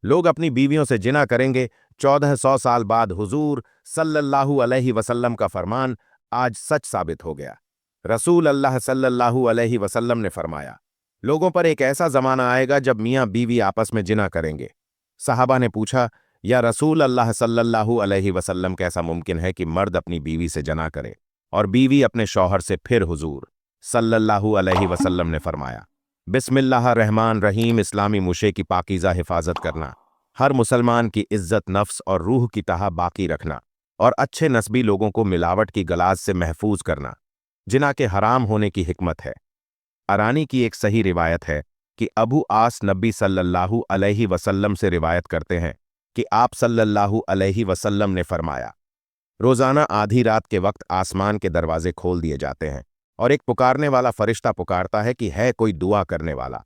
लोग अपनी बीवियों से जिना करेंगे। 1400 साल बाद हुजूर सल्लल्लाहु अलैहि वसल्लम का फरमान आज सच साबित हो गया। रसूल अल्लाह सल्लल्लाहु अलैहि वसल्लम ने फरमाया, लोगों पर एक ऐसा जमाना आएगा जब मियाँ बीवी आपस में जिना करेंगे। सहाबा ने पूछा, या रसूल अल्लाह सल्लल्लाहु अलैहि वसल्लम, कैसा मुमकिन है कि मर्द अपनी बीवी से जना करे और बीवी अपने शौहर से? फिर हुजूर सल्लल्लाहु अलैहि वसल्लम ने फरमाया, बिस्मिल्लाह रहमान रहीम, इस्लामी मुशे की पाकीज़ा हिफाजत करना, हर मुसलमान की इज्जत नफ्स और रूह की तहा बाकी रखना और अच्छे नस्बी लोगों को मिलावट की गलाज से महफूज करना, जिना के हराम होने की हिकमत है। अरानी की एक सही रिवायत है कि अबू आस नबी सल्लल्लाहु अलैहि वसल्लम से रिवायत करते हैं कि आप सल्लल्लाहु अलैहि वसल्लम ने फरमाया, रोजाना आधी रात के वक्त आसमान के दरवाजे खोल दिए जाते हैं और एक पुकारने वाला फरिश्ता पुकारता है कि है कोई दुआ करने वाला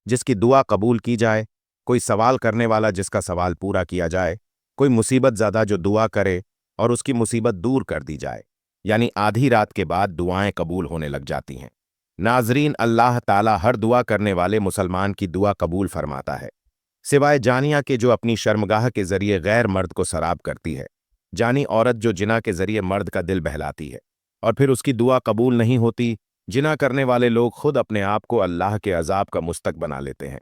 जिसकी दुआ कबूल की जाए, कोई सवाल करने वाला जिसका सवाल पूरा किया जाए, कोई मुसीबत ज़्यादा जो दुआ करे और उसकी मुसीबत दूर कर दी जाए। यानी आधी रात के बाद दुआएं कबूल होने लग जाती हैं। नाजरीन, अल्लाह ताला हर दुआ करने वाले मुसलमान की दुआ कबूल फरमाता है, सिवाय जानिया के जो अपनी शर्मगाह के जरिए गैर मर्द को सराब करती है। जानी औरत जो जिना के जरिए मर्द का दिल बहलाती है और फिर उसकी दुआ कबूल नहीं होती। जिना करने वाले लोग खुद अपने आप को अल्लाह के अजाब का मुस्तक बना लेते हैं।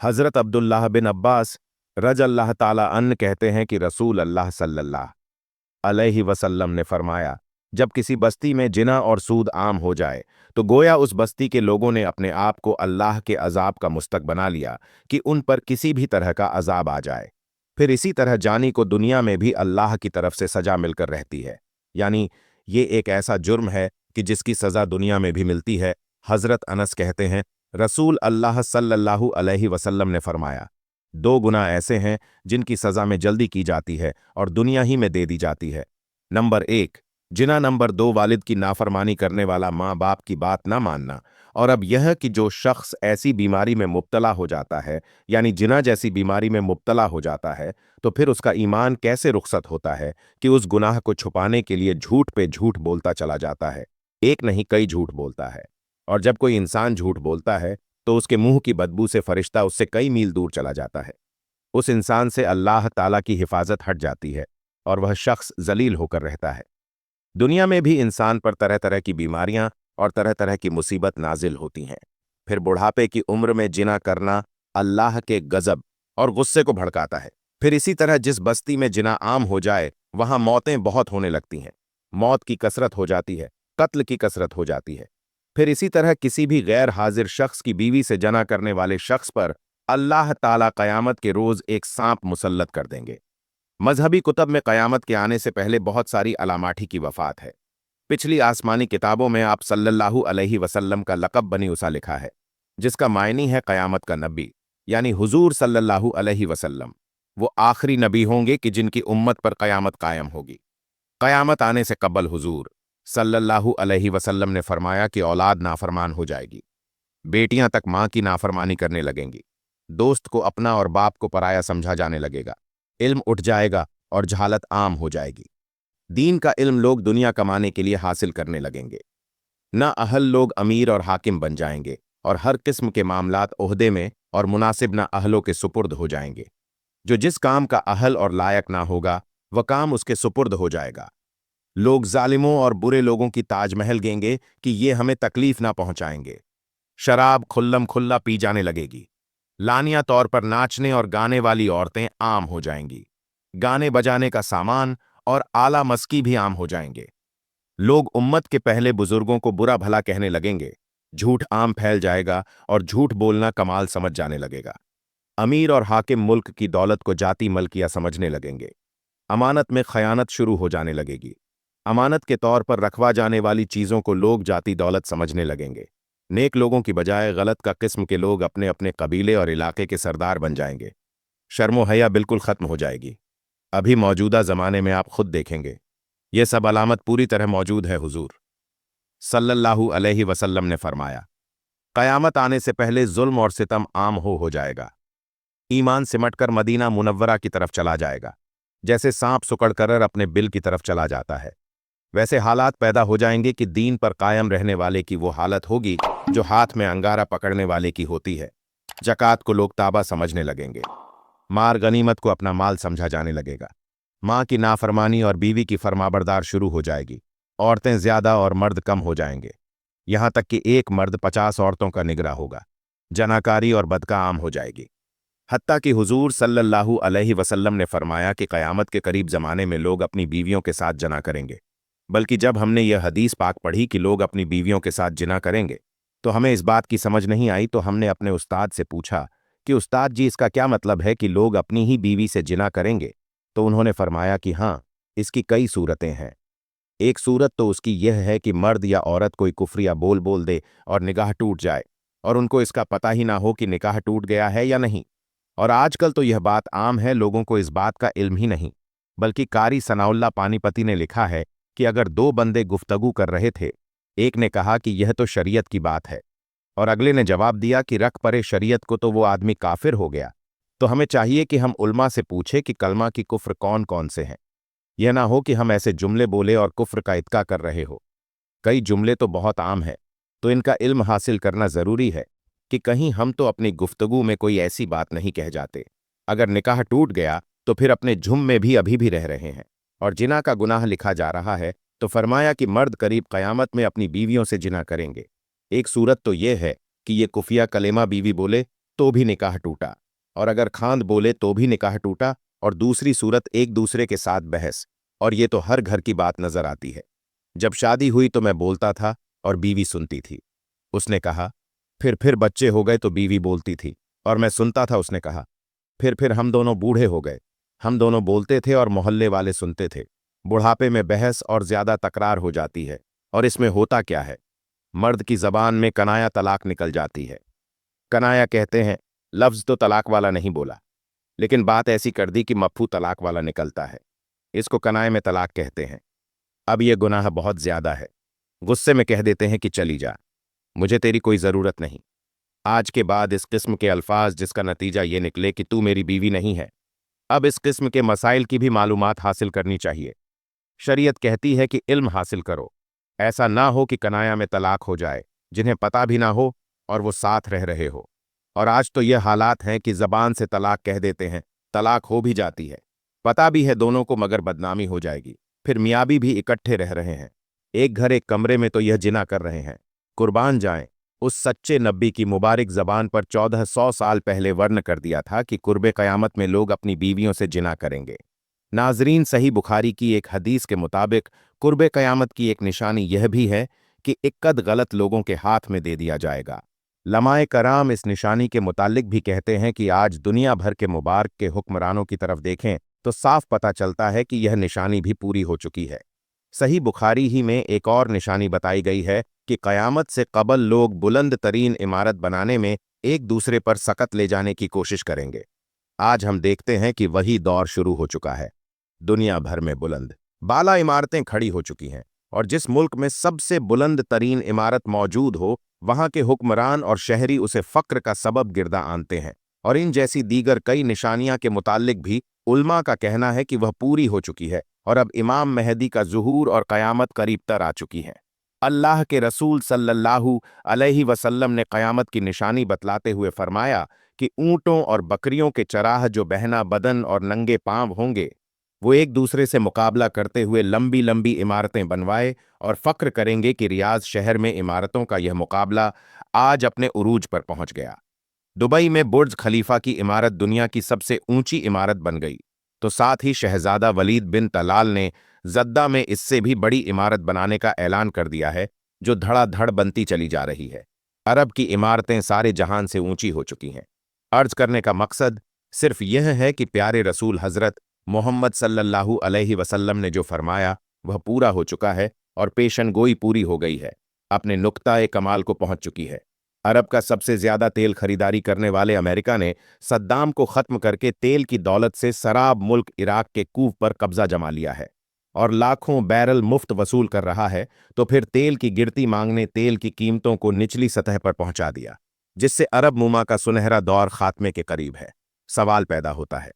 हज़रत अब्दुल्लाह बिन अब्बास रज अल्लाह ताला अन्ह कहते हैं कि रसूल अल्लाह सल्लल्लाहु अलैहि वसल्लम ने फरमाया, जब किसी बस्ती में जिना और सूद आम हो जाए तो गोया उस बस्ती के लोगों ने अपने आप को अल्लाह के अजाब का मुस्तक बना लिया कि उन पर किसी भी तरह का अजाब आ जाए। फिर इसी तरह जानी को दुनिया में भी अल्लाह की तरफ से सजा मिलकर रहती है। यानी ये एक ऐसा जुर्म है कि जिसकी सजा दुनिया में भी मिलती है। हजरत अनस कहते हैं, रसूल अल्लाह सल्लल्लाहु अलैहि वसल्लम ने फरमाया, दो गुनाह ऐसे हैं जिनकी सजा में जल्दी की जाती है और दुनिया ही में दे दी जाती है। नंबर 1 जिना, नंबर 2 वालिद की नाफरमानी करने वाला, माँ बाप की बात ना मानना। और अब यह कि जो शख्स ऐसी बीमारी में मुब्तला हो जाता है, यानी जिना जैसी बीमारी में मुब्तला हो जाता है, तो फिर उसका ईमान कैसे रुखसत होता है कि उस गुनाह को छुपाने के लिए झूठ पे झूठ बोलता चला जाता है। एक नहीं कई झूठ बोलता है। और जब कोई इंसान झूठ बोलता है तो उसके मुंह की बदबू से फरिश्ता उससे कई मील दूर चला जाता है। उस इंसान से अल्लाह ताला की हिफाजत हट जाती है और वह शख्स जलील होकर रहता है। दुनिया में भी इंसान पर तरह तरह की बीमारियां और तरह तरह की मुसीबत नाजिल होती हैं। फिर बुढ़ापे की उम्र में जिना करना अल्लाह के गजब और गुस्से को भड़काता है। फिर इसी तरह जिस बस्ती में जिना आम हो जाए वहां मौतें बहुत होने लगती हैं। मौत की कसरत हो जाती है, कत्ल की कसरत हो जाती है। फिर इसी तरह किसी भी गैर हाजिर शख्स की बीवी से जना करने वाले शख्स पर अल्लाह ताला कयामत के रोज एक सांप मुसल्लत कर देंगे। मजहबी कुतब में कयामत के आने से पहले बहुत सारी अलामाठी की वफात है। पिछली आसमानी किताबों में आप सल्लल्लाहु अलैहि वसल्लम का लक़ब बनी उसा लिखा है, जिसका मायनी है कयामत का नबी, यानी हुजूर सल्लल्लाहु अलैहि वसल्लम। वो आखिरी नबी होंगे कि जिनकी उम्मत पर कयामत कायम होगी। कयामत आने से कबल हुजूर सल्लल्लाहु अलैहि वसल्लम ने फरमाया कि औलाद नाफरमान हो जाएगी, बेटियां तक मां की नाफरमानी करने लगेंगी, दोस्त को अपना और बाप को पराया समझा जाने लगेगा, इल्म उठ जाएगा और जहालत आम हो जाएगी। दीन का इल्म लोग दुनिया कमाने के लिए हासिल करने लगेंगे। न अहल लोग अमीर और हाकिम बन जाएंगे और हर किस्म के मामलात ओहदे में और मुनासिब न अहलों के सुपुर्द हो जाएंगे। जो जिस काम का अहल और लायक ना होगा वह काम उसके सुपुर्द हो जाएगा। लोग जालिमों और बुरे लोगों की ताजमहल गेंगे कि ये हमें तकलीफ ना पहुंचाएंगे। शराब खुल्लम खुल्ला पी जाने लगेगी। लानिया तौर पर नाचने और गाने वाली औरतें आम हो जाएंगी। गाने बजाने का सामान और आला मस्की भी आम हो जाएंगे। लोग उम्मत के पहले बुजुर्गों को बुरा भला कहने लगेंगे। झूठ आम फैल जाएगा और झूठ बोलना कमाल समझ जाने लगेगा। अमीर और हाकिम मुल्क की दौलत को जाती मलकिया समझने लगेंगे। अमानत में खयानत शुरू हो जाने लगेगी। अमानत के तौर पर रखवा जाने वाली चीज़ों को लोग जाती दौलत समझने लगेंगे। नेक लोगों की बजाय गलत का किस्म के लोग अपने अपने कबीले और इलाके के सरदार बन जाएंगे। शर्मो हया बिल्कुल खत्म हो जाएगी। अभी मौजूदा जमाने में आप खुद देखेंगे, ये सब अलामत पूरी तरह मौजूद है। हुजूर सल्लल्लाहु अलैहि वसल्लम ने फरमाया, कयामत आने से पहले जुल्म और सितम आम हो जाएगा। ईमान सिमटकर मदीना मुनव्वरा की तरफ चला जाएगा। जैसे सांप सुकड़कर अपने बिल की तरफ चला जाता है, वैसे हालात पैदा हो जाएंगे कि दीन पर कायम रहने वाले की वो हालत होगी जो हाथ में अंगारा पकड़ने वाले की होती है। जकात को लोग ताबा समझने लगेंगे। मार गनीमत को अपना माल समझा जाने लगेगा। माँ की नाफरमानी और बीवी की फरमाबरदार शुरू हो जाएगी। औरतें ज्यादा और मर्द कम हो जाएंगे, यहां तक कि एक मर्द 50 औरतों का निगरां होगा। जनाकारी और बदका आम हो जाएगी। हत्ता कि हुजूर सल्लल्लाहु अलैहि वसल्लम ने फरमाया कि क़यामत के करीब ज़माने में लोग अपनी बीवियों के साथ जना करेंगे। बल्कि जब हमने यह हदीस पाक पढ़ी कि लोग अपनी बीवियों के साथ जिना करेंगे, तो हमें इस बात की समझ नहीं आई। तो हमने अपने उस्ताद से पूछा कि उस्ताद जी, इसका क्या मतलब है कि लोग अपनी ही बीवी से जिना करेंगे? तो उन्होंने फरमाया कि हाँ, इसकी कई सूरतें हैं। एक सूरत तो उसकी यह है कि मर्द या औरत कोई कुफ्रिया बोल बोल दे और निगाह टूट जाए, और उनको इसका पता ही ना हो कि निकाह टूट गया है या नहीं। और आजकल तो यह बात आम है, लोगों को इस बात का इल्म ही नहीं। बल्कि कारी सनाउल्लाह पानीपति ने लिखा है कि अगर दो बंदे गुफ्तगू कर रहे थे, एक ने कहा कि यह तो शरीयत की बात है, और अगले ने जवाब दिया कि रख परे शरीयत को, तो वो आदमी काफिर हो गया। तो हमें चाहिए कि हम उल्मा से पूछे कि कलमा की कुफ्र कौन कौन से हैं। यह ना हो कि हम ऐसे जुमले बोले और कुफ्र का इत्का कर रहे हो। कई जुमले तो बहुत आम है, तो इनका इल्म हासिल करना जरूरी है कि कहीं हम तो अपनी गुफ्तगू में कोई ऐसी बात नहीं कह जाते। अगर निकाह टूट गया तो फिर अपने झुम में भी अभी भी रह रहे हैं और जिना का गुनाह लिखा जा रहा है। तो फरमाया कि मर्द करीब क़यामत में अपनी बीवियों से जिना करेंगे। एक सूरत तो यह है कि ये कुफिया कलेमा बीवी बोले तो भी निकाह टूटा, और अगर खांद बोले तो भी निकाह टूटा। और दूसरी सूरत एक दूसरे के साथ बहस, और ये तो हर घर की बात नजर आती है। जब शादी हुई तो मैं बोलता था और बीवी सुनती थी। उसने कहा, फिर बच्चे हो गए तो बीवी बोलती थी और मैं सुनता था। उसने कहा, फिर हम दोनों बूढ़े हो गए। हम दोनों बोलते थे और मोहल्ले वाले सुनते थे। बुढ़ापे में बहस और ज्यादा तकरार हो जाती है। और इसमें होता क्या है? मर्द की जबान में कनाया तलाक निकल जाती है। कनाया कहते हैं, लफ्ज तो तलाक वाला नहीं बोला, लेकिन बात ऐसी कर दी कि मफहू तलाक वाला निकलता है। इसको कनाए में तलाक कहते हैं। अब यह गुनाह बहुत ज्यादा है। गुस्से में कह देते हैं कि चली जा, मुझे तेरी कोई जरूरत नहीं। आज के बाद इस किस्म के अल्फाज जिसका नतीजा ये निकले कि तू मेरी बीवी नहीं है। अब इस किस्म के मसाइल की भी मालूमात हासिल करनी चाहिए। शरीयत कहती है कि इल्म हासिल करो। ऐसा ना हो कि कनाया में तलाक हो जाए, जिन्हें पता भी ना हो और वो साथ रह रहे हो। और आज तो यह हालात हैं कि जबान से तलाक कह देते हैं, तलाक हो भी जाती है, पता भी है दोनों को, मगर बदनामी हो जाएगी। फिर मियाँ भी इकट्ठे रह रहे हैं, एक घर एक कमरे में, तो यह जिना कर रहे हैं। कुर्बान जाएं उस सच्चे नब्बी की मुबारक जबान पर 1400 साल पहले वर्ण कर दिया था कि कुर्बे क़यामत में लोग अपनी बीवियों से जिना करेंगे। नाजरीन, सही बुखारी की एक हदीस के मुताबिक कुर्बे क़यामत की एक निशानी यह भी है कि इक्कद गलत लोगों के हाथ में दे दिया जाएगा। लमाए कराम इस निशानी के मुतालिक भी कहते हैं कि आज दुनिया भर के मुबारक के हुक्मरानों की तरफ देखें तो साफ पता चलता है कि यह निशानी भी पूरी हो चुकी है। सही बुखारी ही में एक और निशानी बताई गई है कि क़यामत से कबल लोग बुलंद तरीन इमारत बनाने में एक दूसरे पर सकत ले जाने की कोशिश करेंगे। आज हम देखते हैं कि वही दौर शुरू हो चुका है। दुनिया भर में बुलंद बाला इमारतें खड़ी हो चुकी हैं, और जिस मुल्क में सबसे बुलंद तरीन इमारत मौजूद हो, वहां के हुक्मरान और शहरी उसे फक्र का सबब गिरदा आनते हैं। और इन जैसी दीगर कई निशानियां के मुतालिक भी उल्मा का कहना है कि वह पूरी हो चुकी है, और अब इमाम महदी का ज़ुहूर और क़यामत करीब तर आ चुकी है। अल्लाह के रसूल सल्लल्लाहु अलैहि वसल्लम ने क़यामत की निशानी बतलाते हुए फरमाया कि ऊँटों और बकरियों के चराह जो बहना बदन और नंगे पांव होंगे, वो एक दूसरे से मुकाबला करते हुए लंबी लंबी इमारतें बनवाए और फक्र करेंगे कि रियाज शहर में इमारतों का यह मुकाबला आज अपने उरूज पर पहुंच गया। दुबई में बुर्ज खलीफा की इमारत दुनिया की सबसे ऊंची इमारत बन गई, तो साथ ही शहजादा वलीद बिन तलाल ने जद्दा में इससे भी बड़ी इमारत बनाने का ऐलान कर दिया है, जो धड़ाधड़ बनती चली जा रही है। अरब की इमारतें सारे जहान से ऊंची हो चुकी हैं। अर्ज करने का मकसद सिर्फ यह है कि प्यारे रसूल हजरत मोहम्मद सल्लल्लाहु अलैहि वसल्लम ने जो फरमाया वह पूरा हो चुका है और पेशन गोई पूरी हो गई है, अपने नुक्ता-ए कमाल को पहुंच चुकी है। अरब का सबसे ज्यादा तेल खरीदारी करने वाले अमेरिका ने सद्दाम को खत्म करके तेल की दौलत से सराब मुल्क इराक के कूव पर कब्जा जमा लिया है और लाखों बैरल मुफ्त वसूल कर रहा है। तो फिर तेल की गिरती मांग ने तेल की कीमतों को निचली सतह पर पहुंचा दिया, जिससे अरब मुमा का सुनहरा दौर खात्मे के करीब है। सवाल पैदा होता है,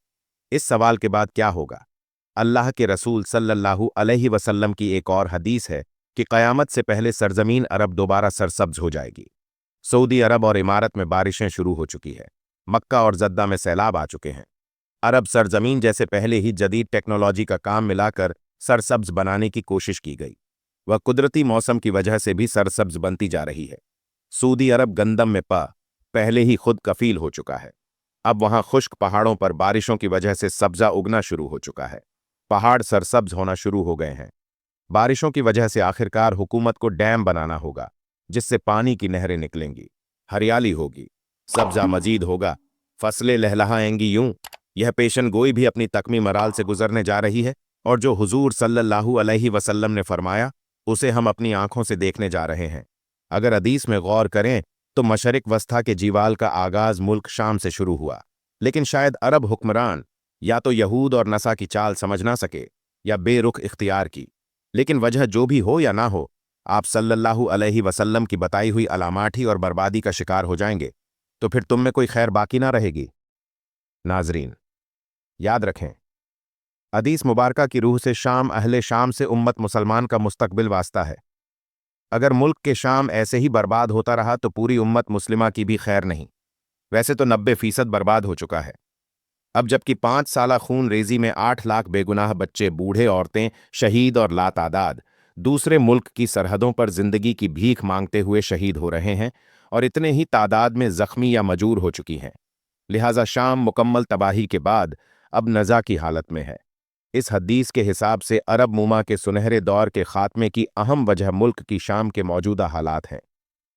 इस सवाल के बाद क्या होगा? अल्लाह के रसूल सल्लल्लाहु अलैहि वसल्लम की एक और हदीस है कि क़यामत से पहले सरजमीन अरब दोबारा सरसब्ज हो जाएगी। सऊदी अरब और इमारत में बारिशें शुरू हो चुकी है। मक्का और जद्दा में सैलाब आ चुके हैं। अरब सरजमीन जैसे पहले ही जदीद टेक्नोलॉजी का काम मिलाकर सरसब्ज बनाने की कोशिश की गई। वह कुदरती मौसम की वजह से भी सरसब्ज बनती जा रही है। सऊदी अरब गंदम में पहले ही खुद कफील हो चुका है। अब वहां खुश्क पहाड़ों पर बारिशों की वजह से सब्जा उगना शुरू हो चुका है। पहाड़ सरसब्ज होना शुरू हो गए हैं। बारिशों की वजह से आखिरकार हुकूमत को डैम बनाना होगा, जिससे पानी की नहरें निकलेंगी, हरियाली होगी, सब्जा मजीद होगा, फसलें लहलहाएंगी। यूं यह पेशन गोई भी अपनी तकमी मराल से गुजरने जा रही है, और जो हुजूर सल्लल्लाहु अलैहि वसल्लम ने फरमाया उसे हम अपनी आंखों से देखने जा रहे हैं। अगर हदीस में गौर करें तो मशरिक वस्ता के जीवाल का आगाज मुल्क शाम से शुरू हुआ, लेकिन शायद अरब हुक्मरान या तो यहूद और नसा की चाल समझ ना सके या बेरुख इख्तियार की। लेकिन वजह जो भी हो या ना हो, आप सल्लल्लाहु अलैहि वसल्लम की बताई हुई अलामाठी और बर्बादी का शिकार हो जाएंगे, तो फिर तुम में कोई खैर बाकी ना रहेगी। नाजरीन, याद रखें, हदीस मुबारका की रूह से शाम अहले शाम से उम्मत मुसलमान का मुस्तकबिल वास्ता है। अगर मुल्क के शाम ऐसे ही बर्बाद होता रहा तो पूरी उम्मत मुस्लिमा की भी खैर नहीं। वैसे तो 90% बर्बाद हो चुका है। अब जबकि 5 साला खून रेजी में 8 लाख बेगुनाह बच्चे, बूढ़े, औरतें शहीद और लातादाद दूसरे मुल्क की सरहदों पर जिंदगी की भीख मांगते हुए शहीद हो रहे हैं, और इतने ही तादाद में जख्मी या मजूर हो चुकी हैं। लिहाजा शाम मुकम्मल तबाही के बाद अब नज़ा की हालत में है। इस हदीस के हिसाब से अरब मुमा के सुनहरे दौर के खात्मे की अहम वजह मुल्क की शाम के मौजूदा हालात हैं।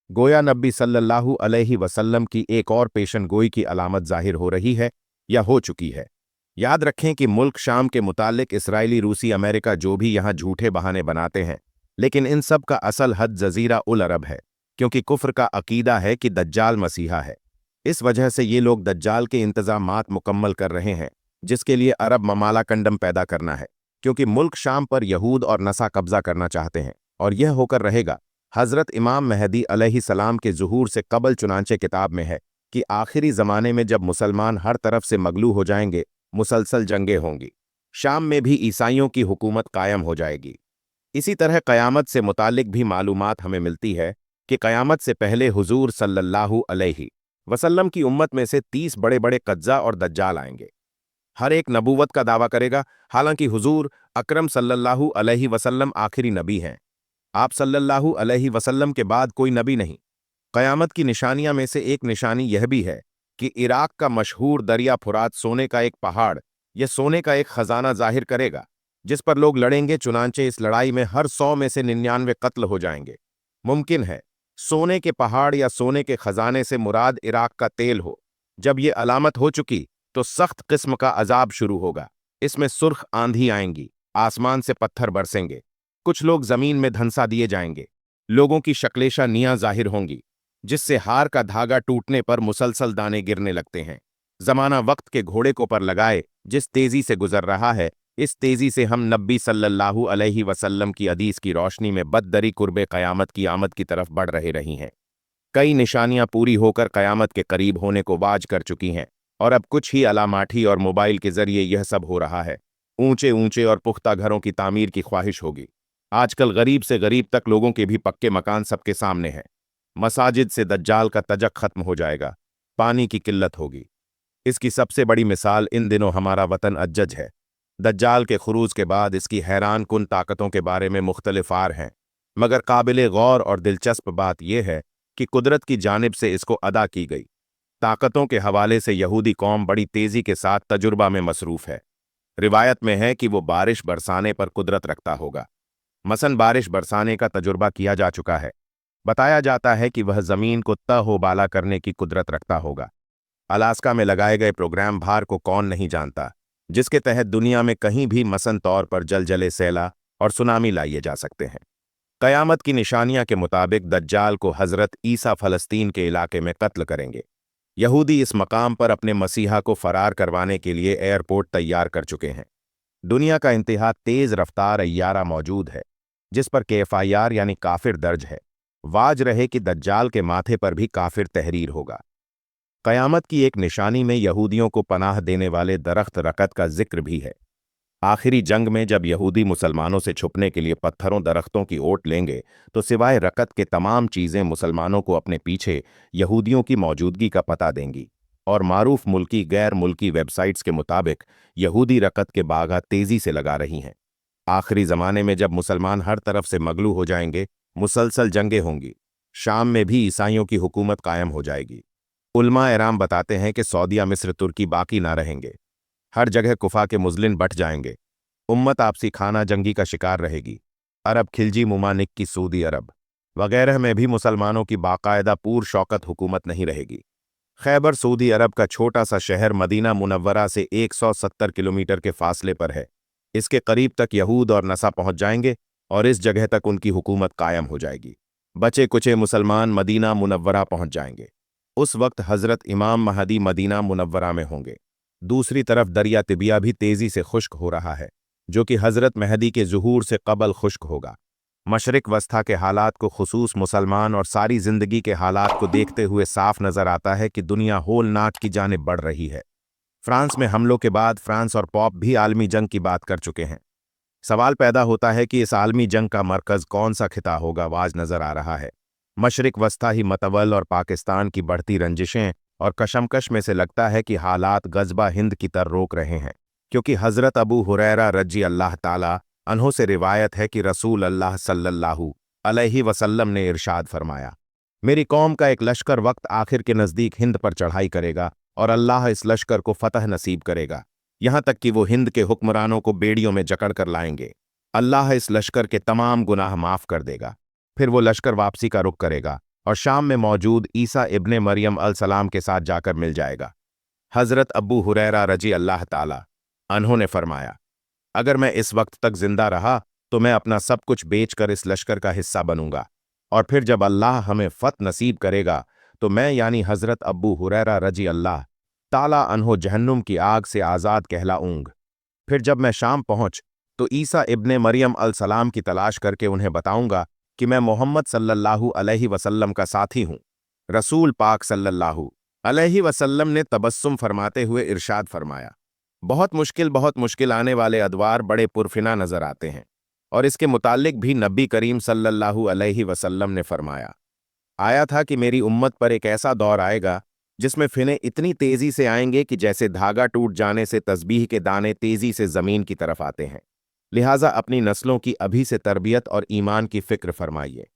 गोया नबी सल्लल्लाहु अलैहि वसल्लम की एक और पेशन गोई की अलामत जाहिर हो रही है या हो चुकी है। याद रखें कि मुल्क शाम के मुतालिक इसराइली, रूसी, अमेरिका जो भी यहाँ झूठे बहाने बनाते हैं, लेकिन इन सब का असल हद जजीरा उल अरब है, क्योंकि कुफ्र का अकीदा है कि दज्जाल मसीहा है। इस वजह से ये लोग दज्जाल के इंतजामात मुकम्मल कर रहे हैं, जिसके लिए अरब ममालाकंडम पैदा करना है, क्योंकि मुल्क शाम पर यहूद और नसा कब्जा करना चाहते हैं, और यह होकर रहेगा। हजरत इमाम महदी अलैहिस्सलाम के ज़ुहूर से कबल चुनांचे किताब में है कि आखिरी ज़माने में जब मुसलमान हर तरफ से मगलू हो जाएंगे, मुसलसल जंगें होंगी। शाम में भी ईसाइयों की हुकूमत कायम हो जाएगी। इसी तरह क़यामत से मुतालिक भी मालूमात हमें मिलती है कि क़यामत से पहले हुजूर सल्लल्लाहु अलैहि वसल्लम की उम्मत में से 30 बड़े बड़े कज्जा और दज्जाल आएंगे। हर एक नबूवत का दावा करेगा, हालांकि हुजूर अकरम सल्लल्लाहु अलैहि वसल्लम आखिरी नबी हैं। आप सल्लल्लाहु अलैहि वसल्लम के बाद कोई नबी नहीं। क़यामत की निशानियां में से एक निशानी यह भी है कि इराक का मशहूर दरिया फुरात सोने का एक पहाड़ या सोने का एक खजाना जाहिर करेगा, जिस पर लोग लड़ेंगे। चुनांचे इस लड़ाई में हर 100 में से 99 कत्ल हो जाएंगे। मुमकिन है सोने के पहाड़ या सोने के खजाने से मुराद इराक का तेल हो। जब ये अलामत हो चुकी तो सख्त किस्म का अजाब शुरू होगा। इसमें सुर्ख आंधी आएंगी, आसमान से पत्थर बरसेंगे, कुछ लोग जमीन में धंसा दिए जाएंगे, लोगों की शक्लेशा नियां जाहिर होंगी, जिससे हार का धागा टूटने पर मुसलसल दाने गिरने लगते हैं। जमाना वक्त के घोड़े को पर लगाए जिस तेजी से गुजर रहा है, इस तेजी से हम नबी सल्लल्लाहु अलैहि वसल्लम की हदीस की रोशनी में बददरी कुर्बे क़यामत की आमद की तरफ बढ़ रही हैं। कई निशानियां पूरी होकर क़यामत के करीब होने को वाज कर चुकी हैं, और अब कुछ ही अलामाठी और मोबाइल के जरिए यह सब हो रहा है। ऊंचे ऊंचे और पुख्ता घरों की तामीर की ख्वाहिश होगी। आजकल गरीब से गरीब तक लोगों के भी पक्के मकान सबके सामने हैं। मसाजिद से दज्जाल का तजक खत्म हो जाएगा। पानी की किल्लत होगी। इसकी सबसे बड़ी मिसाल इन दिनों हमारा वतन अज्जज है। दज्जाल के खुरूज के बाद इसकी हैरान कुन ताकतों के बारे में मुख्तलिफ आर हैं, मगर काबिल गौर और दिलचस्प बात यह है कि कुदरत की जानिब से इसको अदा की गई ताकतों के हवाले से यहूदी कौम बड़ी तेजी के साथ तजुर्बा में मसरूफ है। रिवायत में है कि वो बारिश बरसाने पर कुदरत रखता होगा। मसन बारिश बरसाने का तजुर्बा किया जा चुका है। बताया जाता है कि वह जमीन को तहोबाला करने की कुदरत रखता होगा। अलास्का में लगाए गए प्रोग्राम भार को कौन नहीं जानता, जिसके तहत दुनिया में कहीं भी मसन तौर पर जलजले, सैला और सुनामी लाए जा सकते हैं। क़यामत की निशानियां के मुताबिक दज्जाल को हजरत ईसा फ़लस्तीन के इलाके में कत्ल करेंगे। यहूदी इस मकाम पर अपने मसीहा को फरार करवाने के लिए एयरपोर्ट तैयार कर चुके हैं। दुनिया का इंतहा तेज रफ्तार अय्यारा मौजूद है, जिस पर KFIR यानी काफिर दर्ज है। वाज रहे कि दज्जाल के माथे पर भी काफिर तहरीर होगा। क़यामत की एक निशानी में यहूदियों को पनाह देने वाले दरख्त रकत का जिक्र भी है। आखिरी जंग में जब यहूदी मुसलमानों से छुपने के लिए पत्थरों, दरख्तों की ओट लेंगे, तो सिवाय रकत के तमाम चीज़ें मुसलमानों को अपने पीछे यहूदियों की मौजूदगी का पता देंगी। और मारूफ मुल्की गैर मुल्की वेबसाइट्स के मुताबिक यहूदी रकत के बागा तेजी से लगा रही हैं। आखिरी ज़माने में जब मुसलमान हर तरफ से मगलू हो जाएंगे, मुसलसल जंगें होंगी। शाम में भी ईसाइयों की हुकूमत कायम हो जाएगी। उलमा एराम बताते हैं कि सऊदीया, मिस्र, तुर्की बाकी ना रहेंगे। हर जगह कुफा के मुज़लिन बट जाएंगे। उम्मत आपसी खाना जंगी का शिकार रहेगी। अरब खिलजी मुमानिक की सऊदी अरब वगैरह में भी मुसलमानों की बाकायदा पूर शौकत हुकूमत नहीं रहेगी। खैबर सऊदी अरब का छोटा सा शहर मदीना मुनव्वरा से 170 किलोमीटर के फासले पर है। इसके करीब तक यहूद और नसा पहुंच जाएंगे और इस जगह तक उनकी हुकूमत कायम हो जाएगी। बचे कुचे मुसलमान मदीना मुनव्वरा पहुंच जाएंगे। उस वक्त हजरत इमाम महदी मदीना मुनव्वरा में होंगे। दूसरी तरफ दरिया तिबिया भी तेजी से खुश्क हो रहा है, जो कि हजरत महदी के ज़ुहूर से कबल खुश्क होगा। मशरिक वस्ता के हालात को खुसूस मुसलमान और सारी जिंदगी के हालात को देखते हुए साफ नजर आता है कि दुनिया होलनाक की जानिब बढ़ रही है। फ्रांस में हमलों के बाद फ्रांस और पॉप भी आलमी जंग की बात कर चुके हैं। सवाल पैदा होता है कि इस आलमी जंग का मरकज कौन सा खिता होगा। वाज नजर आ रहा है मशरिक वस्ता ही मतवल और पाकिस्तान की बढ़ती रंजिशें और कशमकश में से लगता है कि हालात गज़बा हिंद की तरफ रोक रहे हैं, क्योंकि हजरत अबू हुरैरा रजी अल्लाह ताला अन्हों से रिवायत है कि रसूल अल्लाह सल्लल्लाहु अलैहि वसल्लम ने इरशाद फरमाया, मेरी कौम का एक लश्कर वक्त आखिर के नज़दीक हिंद पर चढ़ाई करेगा और अल्लाह इस लश्कर को फतह नसीब करेगा, यहाँ तक कि वो हिंद के हुक्मरानों को बेड़ियों में जकड़ कर लाएंगे। अल्लाह इस लश्कर के तमाम गुनाह माफ़ कर देगा। फिर वो लश्कर वापसी का रुख करेगा और शाम में मौजूद ईसा इब्ने मरियम अलसलाम के साथ जाकर मिल जाएगा। हज़रत अबू हुरैरा रजी अल्लाह ताला अन्हों ने फरमाया, अगर मैं इस वक्त तक जिंदा रहा तो मैं अपना सब कुछ बेचकर इस लश्कर का हिस्सा बनूंगा, और फिर जब अल्लाह हमें फत नसीब करेगा तो मैं यानी हज़रत अबू हुरैरा रजी अल्लाह ताला अन्हो जहन्नुम की आग से आज़ाद कहलाऊंग। फिर जब मैं शाम पहुंच तो ईसा इब्ने मरियम अलसलाम की तलाश करके उन्हें बताऊंगा कि मैं मोहम्मद सल्लल्लाहु अलैहि वसल्लम का साथी हूं। रसूल पाक सल्लल्लाहु अलैहि वसल्लम ने तबस्सुम फरमाते हुए इरशाद फरमाया, बहुत मुश्किल आने वाले अदवार बड़े पुरफिना नजर आते हैं। और इसके मुतालिक भी नबी करीम सल्लल्लाहु अलैहि वसल्लम ने फरमाया, आया था कि मेरी उम्मत पर एक ऐसा दौर आएगा जिसमें फिने इतनी तेजी से आएंगे कि जैसे धागा टूट जाने से तस्बीह के दाने तेजी से जमीन की तरफ आते हैं। लिहाजा अपनी नस्लों की अभी से तरबियत और ईमान की फिक्र फरमाइए।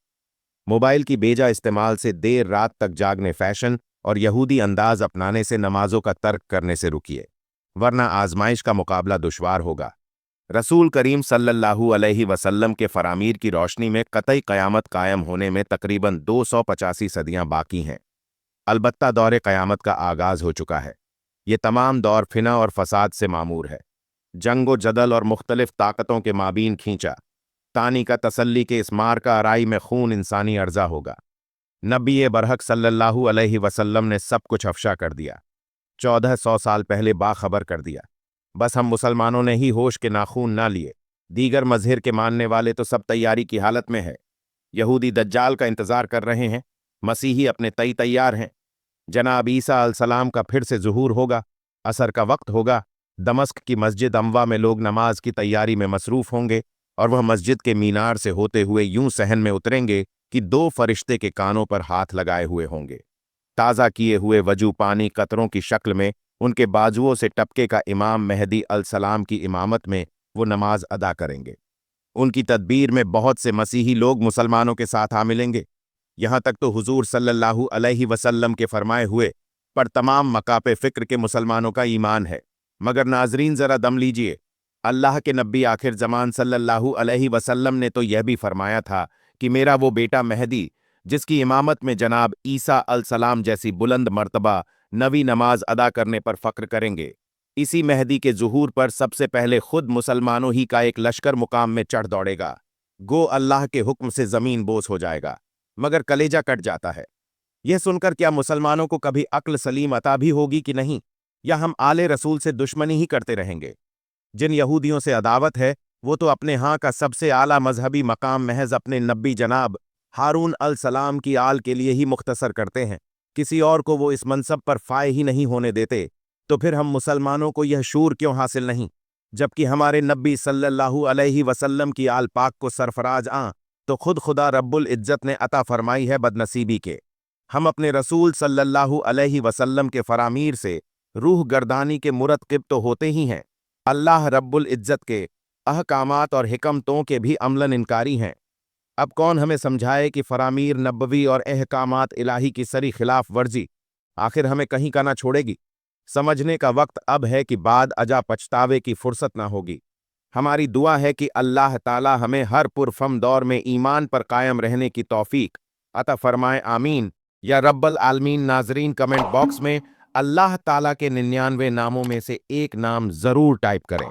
मोबाइल की बेजा इस्तेमाल से देर रात तक जागने फैशन और यहूदी अंदाज अपनाने से नमाजों का तर्क करने से रुकिए, वरना आजमाइश का मुकाबला दुश्वार होगा। रसूल करीम सल्लल्लाहु अलैहि वसल्लम के फरामीर की रोशनी में कतई क़यामत कायम होने में तकरीबन 285 सदियां बाकी हैं। अलबत्ता दौरे क़यामत का आगाज हो चुका है। ये तमाम दौर फिना और फसाद से मामूर है। जंगो जदल और मुख्तलिफ ताकतों के माबीन खींचा तानी का तसल्ली के इस मार का अराई में खून इंसानी अर्जा होगा। नबी बरहक सल्लल्लाहु अलैहि वसल्लम ने सब कुछ अफशा कर दिया, 1400 साल पहले बाखबर कर दिया। बस हम मुसलमानों ने ही होश के नाखून ना लिए। दीगर मजहर के मानने वाले तो सब तैयारी की हालत में है। यहूदी दज्जाल का इंतजार कर रहे हैं, मसीही अपने तई तैयार हैं। जनाब ईसा अलसलाम का फिर से ज़ुहूर होगा, असर का वक्त होगा। दमस्क की मस्जिद अमवा में लोग नमाज की तैयारी में मसरूफ होंगे और वह मस्जिद के मीनार से होते हुए यूं सहन में उतरेंगे कि 2 फरिश्ते के कानों पर हाथ लगाए हुए होंगे। ताज़ा किए हुए वजू पानी कतरों की शक्ल में उनके बाजुओं से टपके का इमाम मेहदी अलसलाम की इमामत में वो नमाज अदा करेंगे। उनकी तदबीर में बहुत से मसीही लोग मुसलमानों के साथ आ मिलेंगे। यहाँ तक तो हुजूर सल्लल्लाहु अलैहि वसल्लम के फरमाए हुए पर तमाम मकापे फ़िक्र के मुसलमानों का ईमान है। मगर नाजरीन ज़रा दम लीजिए, अल्लाह के नबी आखिर ज़मान सल्लल्लाहु अलैहि वसल्लम ने तो यह भी फरमाया था कि मेरा वो बेटा मेहदी, जिसकी इमामत में जनाब ईसा अलसलाम जैसी बुलंद मर्तबा नवी नमाज अदा करने पर फ़क्र करेंगे, इसी मेहदी के ज़ुहूर पर सबसे पहले खुद मुसलमानों ही का एक लश्कर मुकाम में चढ़ दौड़ेगा। गो अल्लाह के हुक्म से ज़मीन बोस हो जाएगा। मगर कलेजा कट जाता है यह सुनकर, क्या मुसलमानों को कभी अक्ल सलीम अता भी होगी कि नहीं, या हम आले रसूल से दुश्मनी ही करते रहेंगे। जिन यहूदियों से अदावत है वो तो अपने यहाँ का सबसे आला मजहबी मकाम महज अपने नबी जनाब हारून अलसलाम की आल के लिए ही मुख्तसर करते हैं, किसी और को वो इस मनसब पर फाय ही नहीं होने देते। तो फिर हम मुसलमानों को यह शूर क्यों हासिल नहीं, जबकि हमारे नबी सल्लल्लाहु अलैहि वसल्लम की आल पाक को सरफराज तो खुद खुदा रब्बुल इज्जत ने अता फरमाई है बदनसीबी के। हम अपने रसूल सल्लल्लाहु अलैहि वसल्लम के फरामीर से रूह गर्दानी के मुरतकिब तो होते ही हैं, अल्लाह रब्बुल इज्जत के अहकामात और हिकमतों के भी अमलन इनकारी हैं। अब कौन हमें समझाए कि फरामीर नबवी और अहकामात इलाही की सरी खिलाफ वर्जी आखिर हमें कहीं का ना छोड़ेगी। समझने का वक्त अब है कि बाद अजा पछतावे की फुर्सत ना होगी। हमारी दुआ है कि अल्लाह ताला हमें हर पुरफम दौर में ईमान पर कायम रहने की तौफीक अता फरमाए, आमीन या रब्बल आलमीन। नाजरीन, कमेंट बॉक्स में अल्लाह ताला के 99 नामों में से एक नाम जरूर टाइप करें।